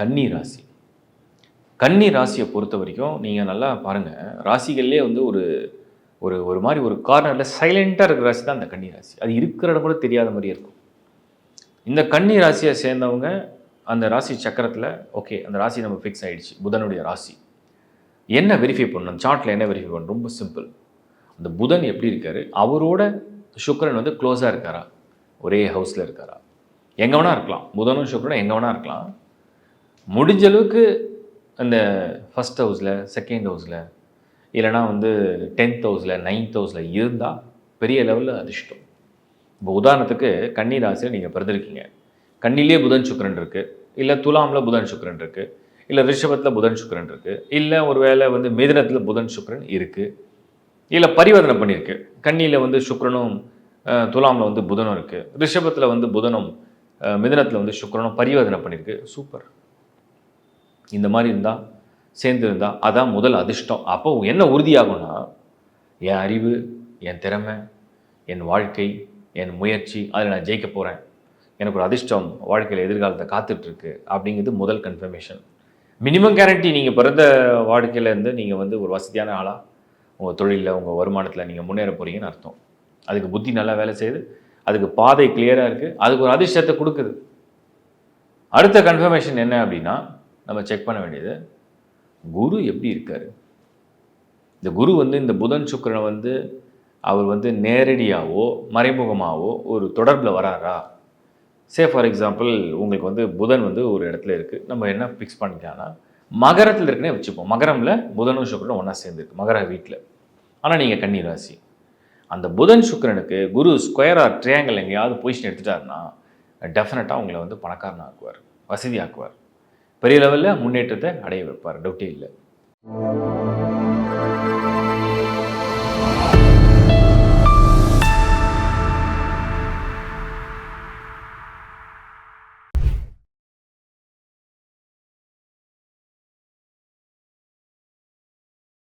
கன்னி ராசி. கன்னி ராசியை பொறுத்த வரைக்கும் நீங்கள் நல்லா பாருங்கள், ராசிகள்லேயே வந்து ஒரு ஒரு ஒரு மாதிரி ஒரு கார்னரில் சைலண்ட்டாக இருக்கிற ராசி தான் அந்த கன்னி ராசி. அது இருக்கிற இடம் கூட தெரியாத மாதிரியே இருக்கும். இந்த கன்னி ராசியை சேர்ந்தவங்க அந்த ராசி சக்கரத்தில் ஓகே, அந்த ராசி நம்ம ஃபிக்ஸ் ஆகிடுச்சு, புதனுடைய ராசி. என்ன வெரிஃபை பண்ணணும் சார்ட்டில், என்ன வெரிஃபை பண்ணணும்? ரொம்ப சிம்பிள். அந்த புதன் எப்படி இருக்கார், அவரோட சுக்கிரன் வந்து க்ளோஸாக இருக்காரா, ஒரே ஹவுஸில் இருக்காரா? எங்கே வேணா இருக்கலாம், புதனும் சுக்கிரனும் எங்கே வேணா இருக்கலாம். முடிஞ்ச அளவுக்கு அந்த ஃபஸ்ட் ஹவுஸில், செகண்ட் ஹவுஸில், இல்லைனா வந்து 10th ஹவுஸில், 9th ஹவுஸில் இருந்தால் பெரிய லெவலில் அதிர்ஷ்டம். இப்போ உதாரணத்துக்கு கன்னி ராசியில் நீங்கள் பிறந்திருக்கீங்க, கன்னிலே புதன் சுக்கிரன் இருக்குது, இல்லை துலாமில் புதன் சுக்கிரன் இருக்குது, இல்லை ரிஷபத்தில் புதன் சுக்கிரன் இருக்குது, இல்லை ஒரு வேளை வந்து மிதுனத்தில் புதன் சுக்கிரன் இருக்குது, இல்லை பரிவர்த்தனை பண்ணியிருக்கு, கன்னியில் வந்து சுக்கிரனும் துலாமில் வந்து புதனும் இருக்குது, ரிஷபத்தில் வந்து புதனும் மிதுனத்தில் வந்து சுக்கிரனும் பரிவர்த்தனை பண்ணியிருக்கு. சூப்பர். இந்த மாதிரி இருந்தால், சேர்ந்து இருந்தால் அதான் முதல் அதிர்ஷ்டம். அப்போ என்ன உறுதியாகும்னா, என் அறிவு, என் திறமை, என் வாழ்க்கை, என் முயற்சி, அதில் நான் ஜெயிக்க போகிறேன், எனக்கு ஒரு அதிர்ஷ்டம் வாழ்க்கையில் எதிர்காலத்தை காத்துட்ருக்கு அப்படிங்கிறது முதல் கன்ஃபர்மேஷன். Minimum guarantee. நீங்கள் பிறந்த வாழ்க்கையிலேருந்து நீங்கள் வந்து ஒரு வசதியான ஆளாக உங்கள் தொழிலில், உங்கள் வருமானத்தில் நீங்கள் முன்னேற போகிறீங்கன்னு அர்த்தம். அதுக்கு புத்தி நல்லா வேலை செய்யுது, அதுக்கு பாதை கிளியராக இருக்குது, அதுக்கு ஒரு அதிர்ஷ்டத்தை கொடுக்குது. அடுத்த கன்ஃபர்மேஷன் என்ன அப்படின்னா, நம்ம செக் பண்ண வேண்டியது குரு எப்படி இருக்கார். இந்த குரு வந்து இந்த புதன் சுக்கிரனை வந்து அவர் வந்து நேரடியாகவோ மறைமுகமாகவோ ஒரு தொடர்பில் வராரா? சே ஃபார் எக்ஸாம்பிள், உங்களுக்கு வந்து புதன் வந்து ஒரு இடத்துல இருக்குது, நம்ம என்ன ஃபிக்ஸ் பண்ணிக்கலாம்னா மகரத்தில் இருக்குன்னே வச்சுப்போம். மகரமில் புதனும் சுக்கிரனும் ஒன்றா சேர்ந்துருக்கு, மகர வீட்டில். ஆனால் நீங்கள் கன்னி ராசி, அந்த புதன் சுக்கிரனுக்கு குரு ஸ்கொயராக ட்ரையாங்கிள் எங்கேயாவது பொசிஷன் எடுத்துட்டாருன்னா டெஃபினட்டாக உங்களை வந்து பணக்காரன் ஆக்குவார், வசதி ஆக்குவார், பெரிய லெவலில் முன்னேற்றத்தை அடைய வைப்பார், டவுட்டே இல்லை.